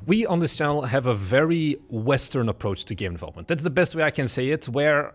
We on this channel have a very Western approach to game development. That's the best way I can say it, where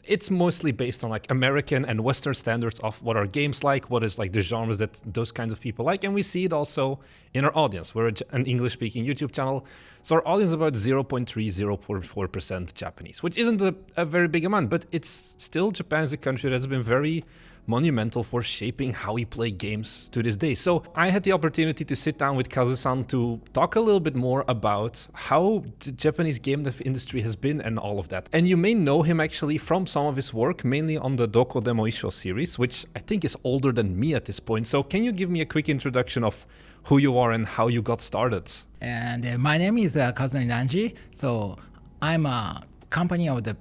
it's mostly based on like American and Western standards of what are games like, what is like the genres that those kinds of people like, and we see it also in our audience. We're an English-speaking YouTube channel, so our audience is about 0.3, 0.4% Japanese, which isn't a very big amount, but it's still, Japan is a country that's been very monumental for shaping how we play games to this day. So I had the opportunity to sit down with Kazu-san to talk a little bit more about how the Japanese game dev industry has been and all of that. And you may know him actually from some of his work, mainly on the Doko Demo Isho series, which I think is older than me at this point. So can you give me a quick introduction of who you are and how you got started? And my name is Kazunori Nanji. So I'm a company of the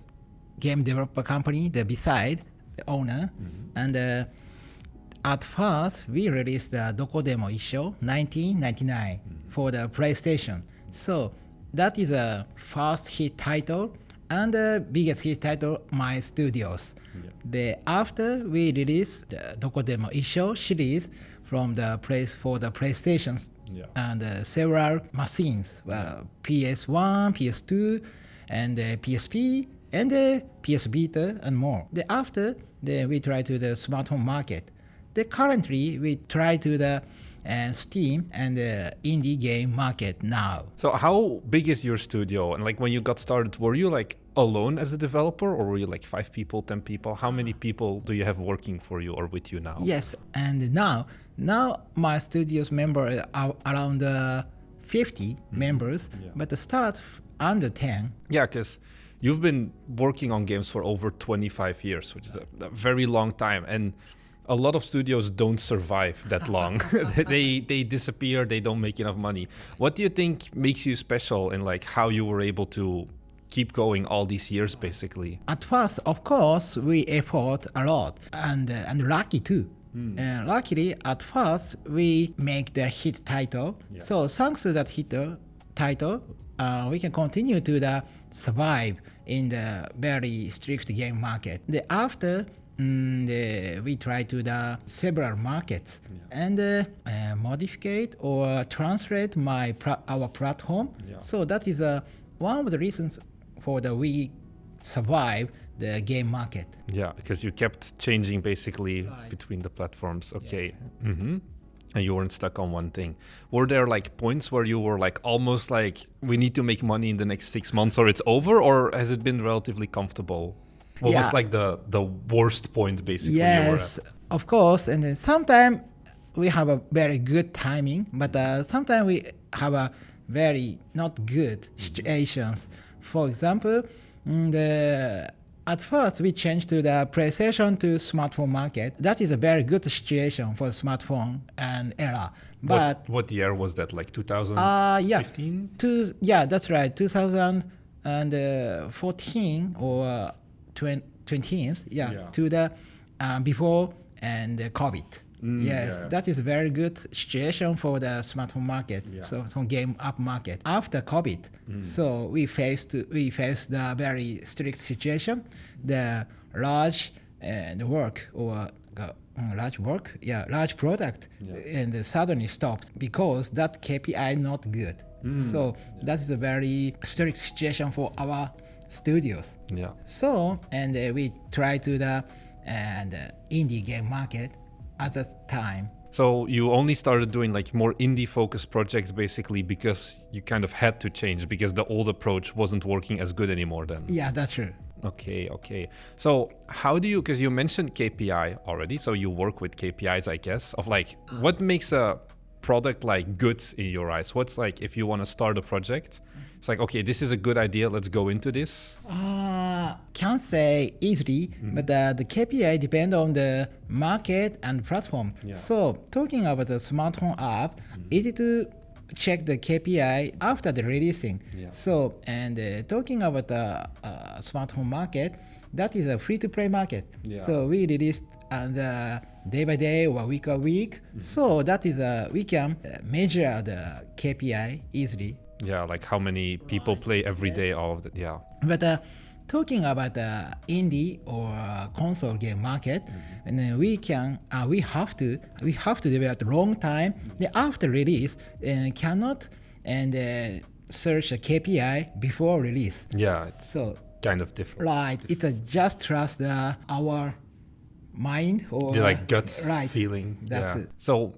game developer company, the Bexide, the owner. And at first, we released the Doko Demo Isho 1999 for the PlayStation. So that is a first hit title and the biggest hit title, my studios. After we released the Doko Demo Isho series from the place for the PlayStations and several machines, PS1, PS2, and PSP, and PS Vita and more. After we try to the smartphone market. Currently we try to the Steam and indie game market now. So how big is your studio? And like when you got started, were you like alone as a developer, or were you like 5 people, 10 people? How many people do you have working for you or with you now? Yes, and now my studio's member are around 50 members, but the start under 10. Yeah, because you've been working on games for over 25 years, which is a very long time. And a lot of studios don't survive that long. they disappear, they don't make enough money. What do you think makes you special in like how you were able to keep going all these years basically? At first, of course, we effort a lot and lucky too. Luckily, at first, we make the hit title. So thanks to that hit title, we can continue to survive in the very strict game market. After we try to the several markets and modify or translate our platform. So that is one of the reasons for we survive the game market. Yeah, because you kept changing basically between the platforms. Okay. And you weren't stuck on one thing. Were there like points where you were like almost like we need to make money in the next 6 months or it's over, or has it been relatively comfortable? What was like the worst point basically? Yes, of course. And then sometimes we have a very good timing, but sometimes we have a very not good situations. For example, at first, we changed to the PlayStation to smartphone market. That is a very good situation for smartphone and era. But what year was that? Like 2015? Yeah, that's right. 2014 or 20. To the before and COVID. That is a very good situation for the smartphone market, so game app market. After COVID, so we faced the very strict situation, the large large product, and suddenly stopped because that KPI not good. So that is a very strict situation for our studios. So we try to the indie game market at that time. So you only started doing like more indie focused projects basically because you kind of had to change because the old approach wasn't working as good anymore then? Yeah, that's true. Okay. So how do you, because you mentioned KPI already, so you work with KPIs, I guess, of like what makes a product like good in your eyes? What's like if you want to start a project, it's like, okay, this is a good idea, let's go into this? Can't say easily, but the KPI depend on the market and platform. So talking about the smartphone app, easy to check the KPI after the releasing. So talking about the smartphone market, that is a free-to-play market. So we released day by day or week by week. So that is we can measure the KPI easily. Yeah, like how many people play every day, all of that. But talking about the indie or console game market, and then we have to develop a long time. Then after release, cannot and search a KPI before release. Yeah, it's So kind of different. right, it's just trust our mind or The like gut right. feeling. That's yeah. it. So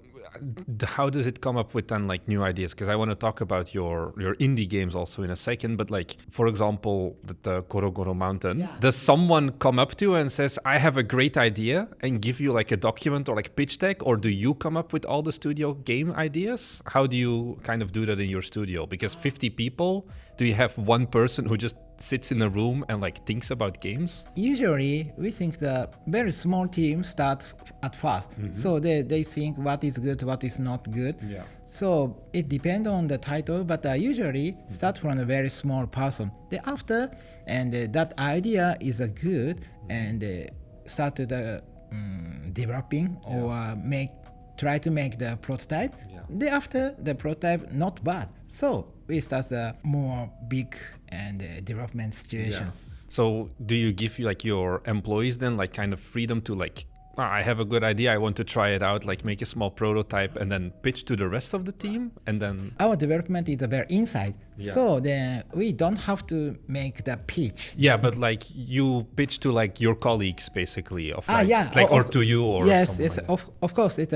how does it come up with then like new ideas? Because I want to talk about your indie games also in a second, but like for example the Gorogoro Mountain, Yeah. does someone come up to you and says I have a great idea and give you like a document or like pitch deck, or do you come up with all the studio game ideas? How do you kind of do that in your studio? Because 50 people, do you have one person who just sits in a room and like thinks about games? Usually, we think the very small team start at first. So they think what is good, what is not good. Yeah. So it depends on the title, but usually start from a very small person. Thereafter, and that idea is good, and start to the developing or try to make the prototype. Yeah. Thereafter, the prototype not bad. So we start the more big and development situations. So do you give like your employees then like kind of freedom to like, I have a good idea, I want to try it out, like make a small prototype and then pitch to the rest of the team, and then Our development is very inside, so then we don't have to make the pitch. yeah, but like you pitch to like your colleagues basically of like, Yeah, like or to you or yes, someone it's like that. of course it's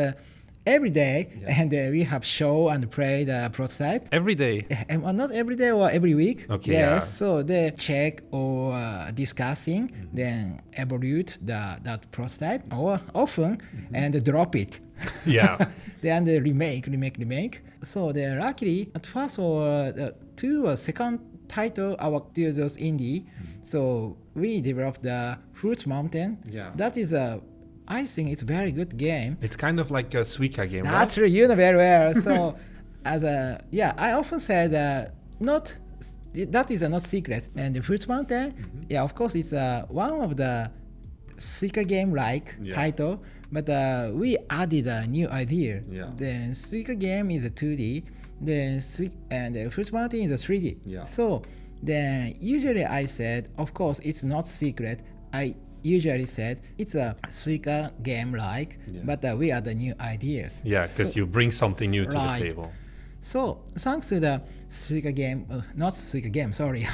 every day, and we have show and play the prototype. Every day. And not every day or every week. Okay, yes, yeah. So they check or discussing, then evaluate that prototype, or often and drop it. Yeah. Then they remake. So they're luckily at first or to a second title our studios indie. So we developed the Fruit Mountain. Yeah. That is I think it's a very good game. It's kind of like a Suika game, right? That's true, you know very well. So I often said that is not secret. And the Fruit Mountain, of course, it's one of the Suika game like title, but we added a new idea. Yeah. The Suika game is a 2D, and the Fruit Mountain is a 3D. Yeah. So then usually I said, of course, it's not secret. I usually said it's a Suika game like, but we add the new ideas. Yeah, because you bring something new to the table. So thanks to the Suika game, not Suika game, sorry.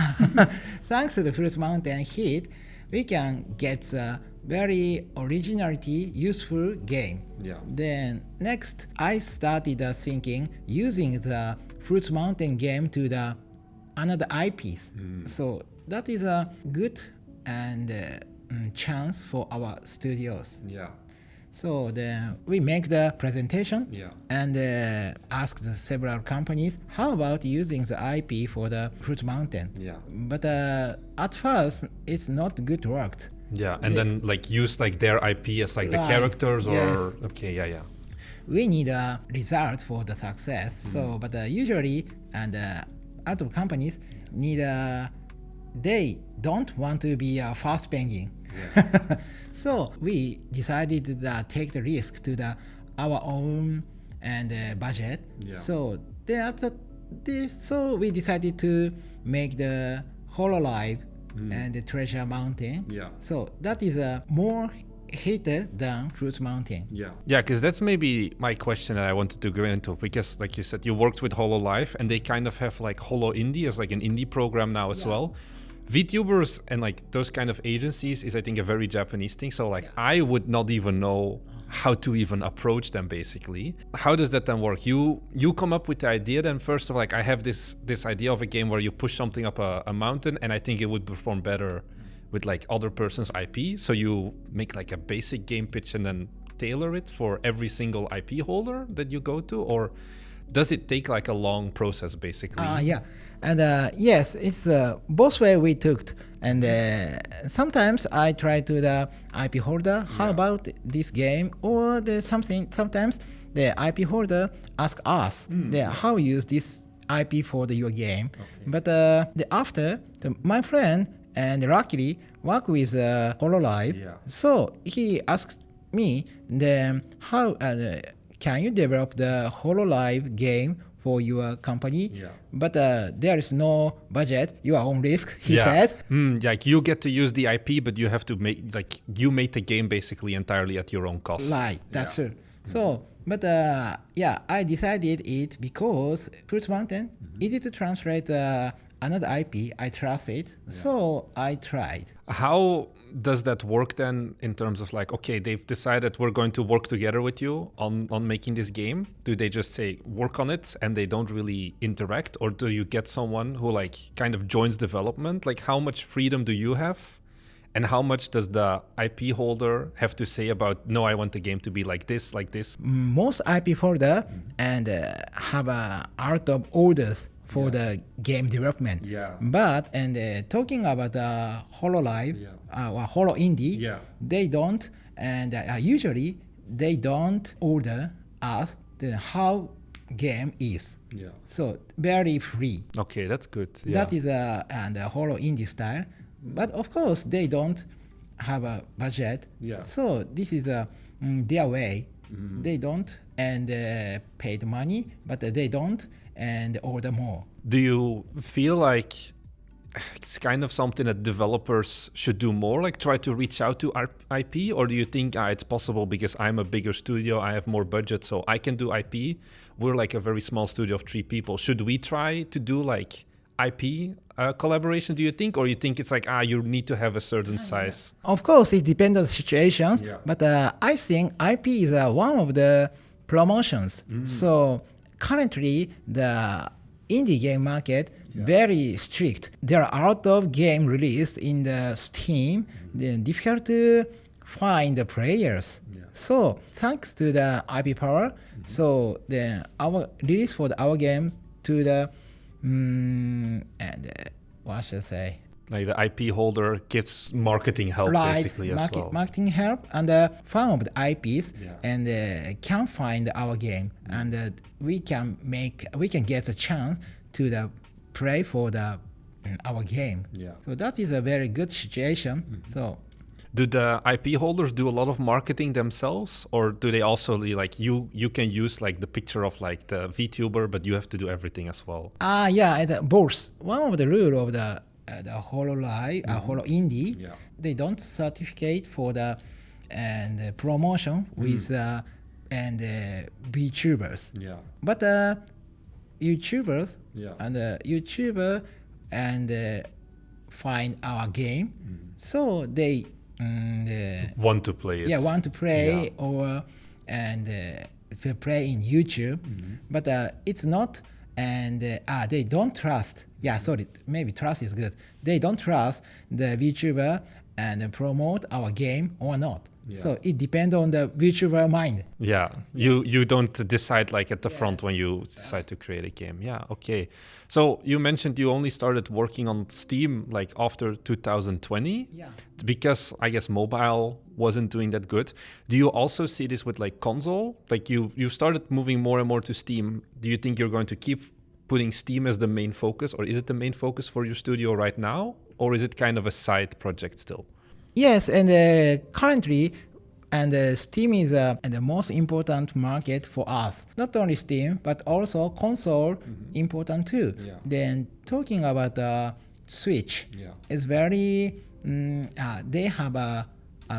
Thanks to the Fruit Mountain hit, we can get a very originality, useful game. Yeah. Then next, I started thinking using the Fruit Mountain game to the another IPs. So that is a good and chance for our studios. Yeah. So then we make the presentation and ask the several companies, how about using the IP for the Fruit Mountain? Yeah. But at first, it's not good worked. Yeah, and then like use like their IP as like the characters or okay, yeah. We need a result for the success. So, but usually, and out of companies need they don't want to be a fast penguin. So we decided to take the risk to our own and budget. So so we decided to make the Hololive and the Treasure Mountain. So that is a more hated than Fruit Mountain. Yeah, because that's maybe my question that I wanted to go into, because like you said, you worked with Hololive and they kind of have like Holo Indie as like an indie program now as well. VTubers and like those kind of agencies is I think a very Japanese thing. So like I would not even know how to even approach them basically. How does that then work? You come up with the idea then first of like I have this idea of a game where you push something up a mountain and I think it would perform better with like other person's IP. So you make like a basic game pitch and then tailor it for every single IP holder that you go to, or does it take like a long process basically? And yes, it's both way we took. And sometimes I try to the IP holder, how about this game? Or there's something, sometimes the IP holder ask us, how use this IP for your game. But after, my friend and luckily work with Hololive. So he asked me, then how can you develop the Hololive game for your company? But there is no budget, your own risk, he said. Like you get to use the IP, but you have to make, like you made the game basically entirely at your own cost. Right, that's true. So But yeah, I decided it because Fruits Mountain, easy to translate another IP. I trust it. So I tried. How does that work then in terms of like, okay, they've decided we're going to work together with you on making this game? Do they just say work on it and they don't really interact? Or do you get someone who like kind of joins development? Like how much freedom do you have? And how much does the IP holder have to say about, no, I want the game to be like this, like this? Most IP holder and have out of orders for the game development. But talking about the HoloLive or Holo Indie, they don't, and usually they don't order us how game is. So very free. Okay, that's good. That is and Holo Indie style. But of course they don't have a budget. So this is their way. They don't and pay the money, but they don't and order more. Do you feel like it's kind of something that developers should do more, like try to reach out to our IP? Or do you think it's possible because I'm a bigger studio, I have more budget, so I can do IP? We're like a very small studio of 3 people. Should we try to do like IP collaboration, do you think? Or you think it's like, you need to have a certain size? Of course, it depends on the situations. But I think IP is one of the promotions. So currently, the indie game market very strict. There are a lot of game released in the Steam. Then difficult to find the players. So thanks to the IP power, so the our release for our games to the what should I say? Like the IP holder gets marketing help basically as well. Marketing help and fan of the IPs and can find our game and we can get a chance to play for our game. So that is a very good situation. So. Do the IP holders do a lot of marketing themselves, or do they also like you can use like the picture of like the VTuber, but you have to do everything as well? Both. One of the rule of the HoloLive, Holo Indie, they don't certificate for the promotion with and VTubers. But YouTubers and YouTuber and find our game, so they. Want to play it. Want to play or to play in YouTube, but it's not, and they don't trust. Maybe trust is good. They don't trust the VTuber and promote our game or not. So it depends on the VTuber mind. You don't decide like at the front when you decide to create a game. Okay. So you mentioned you only started working on Steam like after 2020 because I guess mobile wasn't doing that good. Do you also see this with like console? Like you started moving more and more to Steam. Do you think you're going to keep putting Steam as the main focus, or is it the main focus for your studio right now, or is it kind of a side project still? Yes, and currently, Steam is the most important market for us. Not only Steam, but also console important too. Then talking about Switch, is very. They have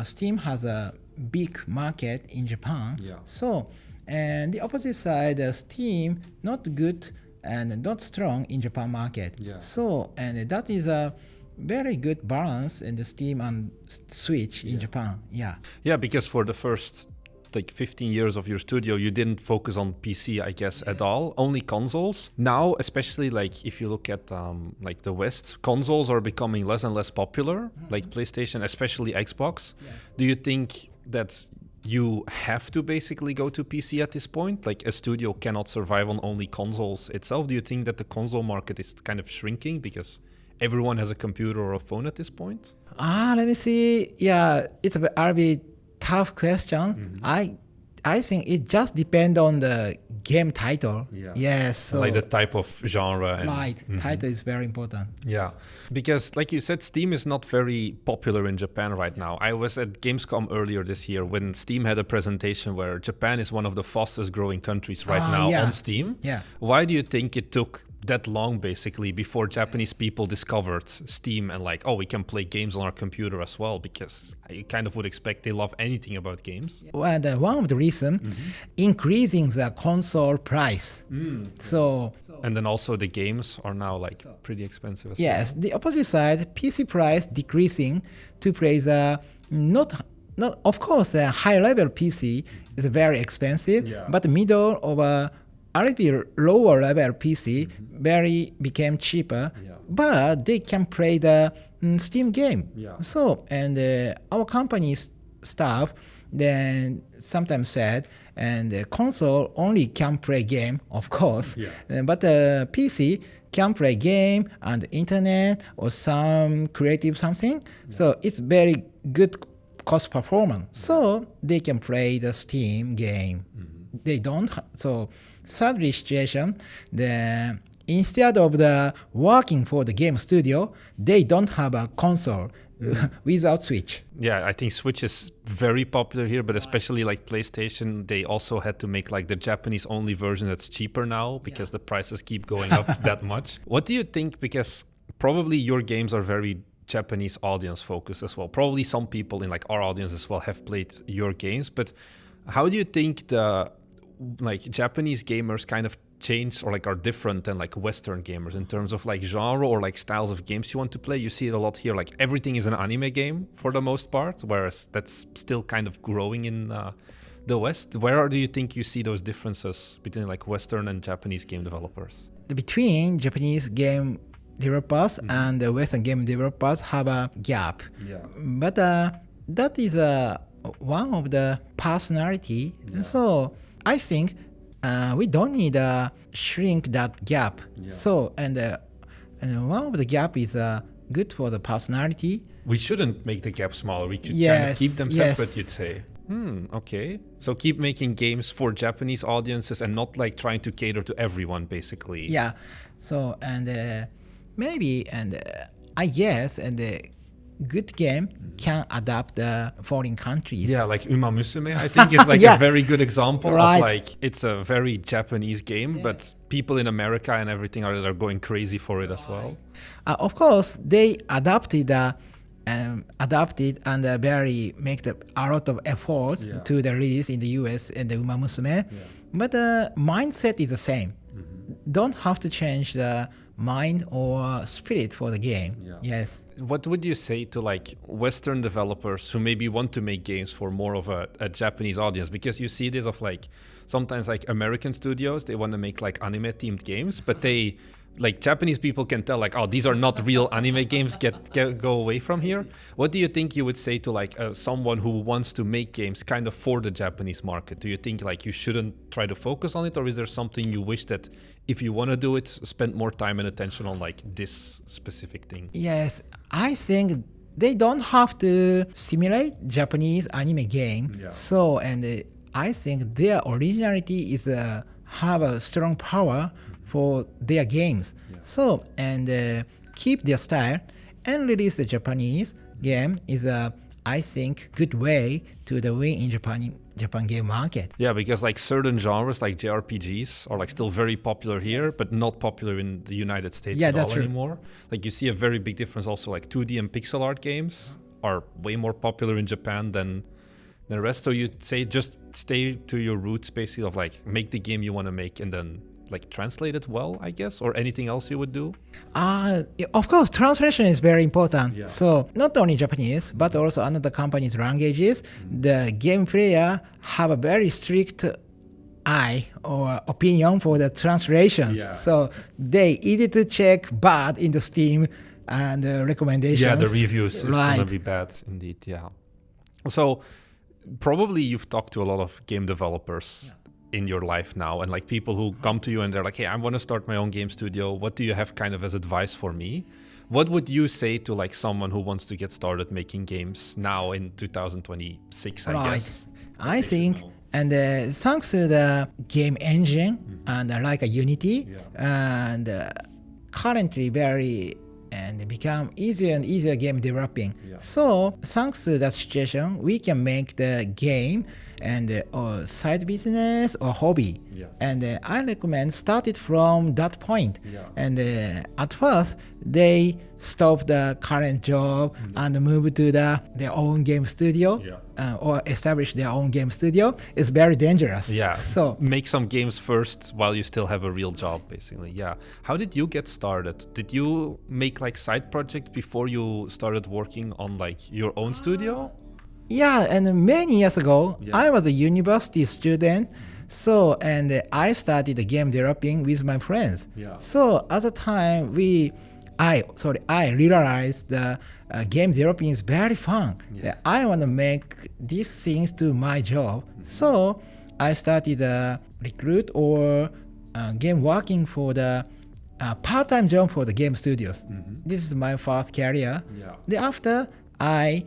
Steam has a big market in Japan. So, and the opposite side, Steam not good and not strong in Japan market. So, and that is a very good balance in the Steam and Switch in Japan. Because for the first like 15 years of your studio, you didn't focus on PC, I guess, at all, only consoles. Now, especially like if you look at like the West, consoles are becoming less and less popular, like PlayStation, especially Xbox. Do you think that you have to basically go to PC at this point? Like a studio cannot survive on only consoles itself. Do you think that the console market is kind of shrinking because everyone has a computer or a phone at this point? Let me see. It's a very tough question. I think it just depends on the game title. So like the type of genre. And, title is very important. Because like you said, Steam is not very popular in Japan right now. I was at Gamescom earlier this year when Steam had a presentation where Japan is one of the fastest growing countries right now on Steam. Why do you think it took that long basically before Japanese people discovered Steam and like, oh, we can play games on our computer as well, because I kind of would expect they love anything about games. Well, one of the reasons, increasing the console price. So And then also the games are now like pretty expensive as yes, the opposite side, PC price decreasing to play the not of course the high level PC is very expensive, but the middle of a little lower level PC very became cheaper, but they can play the Steam game. So and our company's staff then sometimes said, and the console only can play game, of course, but the PC can play game and internet or some creative something. So it's very good cost performance. So they can play the Steam game. They don't. So sadly situation, instead of the working for the game studio, they don't have a console without Switch. Yeah, I think Switch is very popular here, but especially like PlayStation, they also had to make like the Japanese only version that's cheaper now because the prices keep going up that much. What do you think? Because probably your games are very Japanese audience focused as well. Probably some people in like our audience as well have played your games, but how do you think the like Japanese gamers kind of change or like are different than like Western gamers in terms of like genre or like styles of games you want to play? You see it a lot here, like everything is an anime game for the most part, whereas that's still kind of growing in the West. Where do you think you see those differences between like Western and Japanese game developers? Between Japanese game developers and the Western game developers have a gap. But that is one of the personality. So I think we don't need to shrink that gap. So and one of the gap is good for the personality. We shouldn't make the gap smaller. We could kind of keep them separate, you'd say. Okay. So keep making games for Japanese audiences and not like trying to cater to everyone, basically. Yeah. So and maybe and I guess and good game can adapt the foreign countries. Yeah, like Uma Musume, I think is like a very good example of like it's a very Japanese game, but people in America and everything are going crazy for it as well. Of course, they adapted and very make a lot of effort to the release in the US and the Uma Musume, but the mindset is the same. Don't have to change the mind or spirit for the game. Yes. What would you say to like Western developers who maybe want to make games for more of a Japanese audience? Because you see this of like sometimes like American studios, they want to make like anime themed games, but they like Japanese people can tell like, oh, these are not real anime games, go away from here. What do you think you would say to like someone who wants to make games kind of for the Japanese market? Do you think like you shouldn't try to focus on it, or is there something you wish that if you want to do it, spend more time and attention on like this specific thing? Yes, I think they don't have to simulate Japanese anime game. So and I think their originality is have a strong power for their games. So and keep their style and release the Japanese game is I think good way to the win in Japan game market. Yeah, because like certain genres like JRPGs are like still very popular here, but not popular in the United States at all anymore. Like you see a very big difference also, like 2D and pixel art games are way more popular in Japan than the rest. So you'd say just stay to your roots basically of like make the game you want to make and then like translate it well, I guess, or anything else you would do? Of course, translation is very important. So not only Japanese, but also another company's languages. The game player have a very strict eye or opinion for the translations. So they easy to check bad in the Steam and recommendations. Yeah, the reviews is gonna be bad indeed. So probably you've talked to a lot of game developers in your life now, and like people who come to you and they're like, hey, I want to start my own game studio. What do you have kind of as advice for me? What would you say to like someone who wants to get started making games now in 2026, I guess? I think, and thanks to the game engine and like a Unity, and currently very and become easier and easier game developing. So thanks to that situation, we can make the game and or side business or hobby. Yeah. And I recommend start it from that point. Yeah. And at first they stop the current job and move to their own game studio. Yeah. Or establish their own game studio. It's very dangerous. Yeah. So make some games first while you still have a real job, basically. Yeah. How did you get started? Did you make like side projects before you started working on like your own studio? yeah, and many years ago, Yeah. I was a university student. So and I started the game developing with my friends. Yeah. So at the time I realized the game developing is very fun. Yeah. I want to make these things to my job. So I started recruit or game working for the part-time job for the game studios. This is my first career. Yeah. Thereafter, I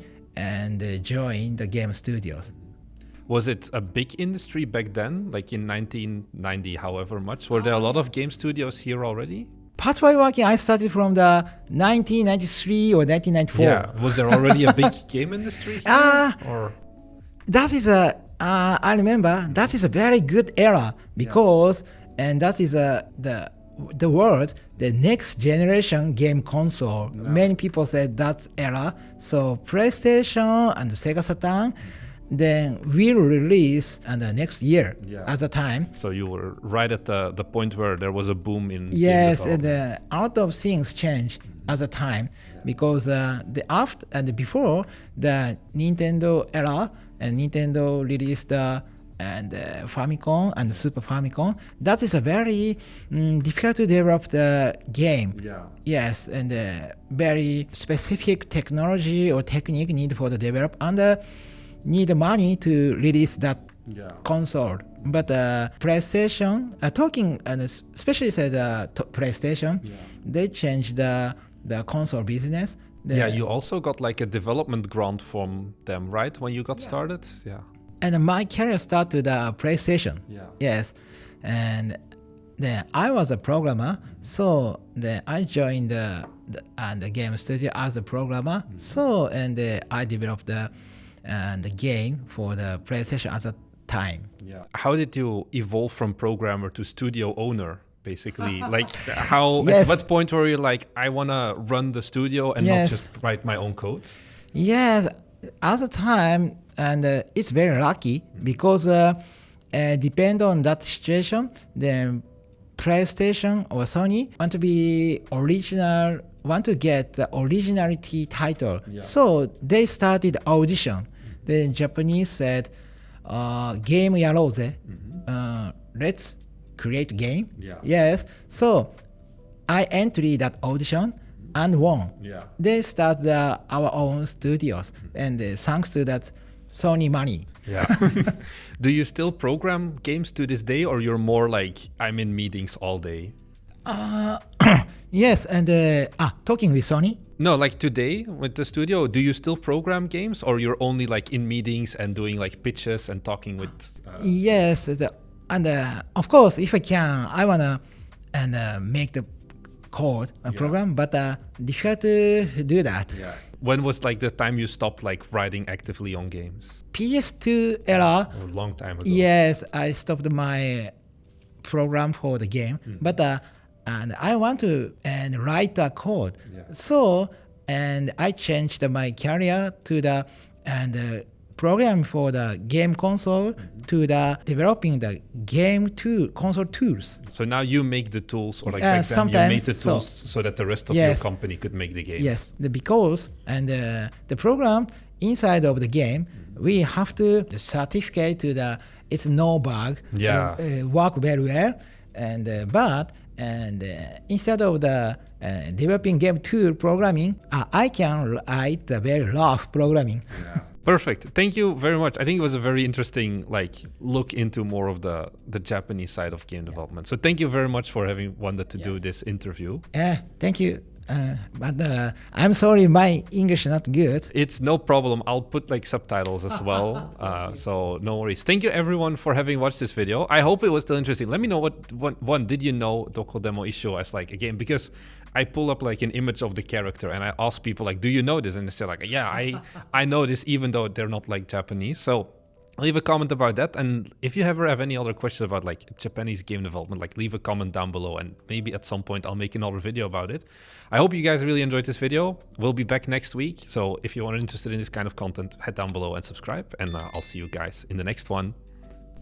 joined the game studios. Was it a big industry back then, like in 1990, however much? Were there a lot of game studios here already? Part-time working, I started from the 1993 or 1994. Yeah. Was there already a big game industry here? Or That is I remember that is a very good era because and that is the word the next generation game console. Many people said that era. So PlayStation and Sega Saturn then will release next year at the time. So you were right at the point where there was a boom in Yes, game and development. a lot of things change at the time because the after and before the Nintendo era and Nintendo released the Famicom and Super Famicom. That is a very difficult to develop the game. Yeah. Yes, and very specific technology or technique need for the develop and need money to release that console. But PlayStation, talking and especially said PlayStation, they changed the console business. You also got like a development grant from them, right? When you got started? Yeah. And my career started the PlayStation. Yeah. Yes, and then I was a programmer, so then I joined the game studio as a programmer. So and I developed the game for the PlayStation at the time. Yeah. How did you evolve from programmer to studio owner? Basically, like how at what point were you like, I wanna run the studio and not just write my own code? Yes, at the time, and it's very lucky because depend on that situation, then PlayStation or Sony want to be original, want to get the originality title. So they started audition. The Japanese said, "Game yaroze, let's create game." Yes. So I entered that audition and won. They start our own studios, and thanks to that Sony money. Yeah. Do you still program games to this day, or you're more like I'm in meetings all day? Yes, and talking with Sony. No, like today with the studio, do you still program games, or you're only like in meetings and doing like pitches and talking with? Yes, and of course, if I can, I wanna make the code program, but difficult to do that. Yeah. When was like the time you stopped like writing actively on games? PS2 era. A long time ago. Yes, I stopped my program for the game, but and I want to write a code. So and I changed my career to the program for the game console to the developing the game console tools. So now you make the tools, or like back then you made the tools so that the rest of your company could make the games. Yes, because and the program inside of the game, we have to the certificate to the it's no bug, work very well, and but and instead of the developing game tool programming, I can write the very rough programming. Perfect. Thank you very much. I think it was a very interesting like look into more of the Japanese side of game development. So thank you very much for having wanted to do this interview. Thank you. But I'm sorry, my English not good. It's no problem. I'll put like subtitles as well. So no worries. Thank you everyone for having watched this video. I hope it was still interesting. Let me know what did you know Doko Demo Issho as like a game? Because I pull up like an image of the character and I ask people like, do you know this? And they say like, yeah, I know this even though they're not like Japanese. So leave a comment about that. And if you ever have any other questions about like Japanese game development, like leave a comment down below, and maybe at some point I'll make another video about it. I hope you guys really enjoyed this video. We'll be back next week. So if you are interested in this kind of content, head down below and subscribe, and I'll see you guys in the next one.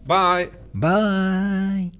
Bye. Bye.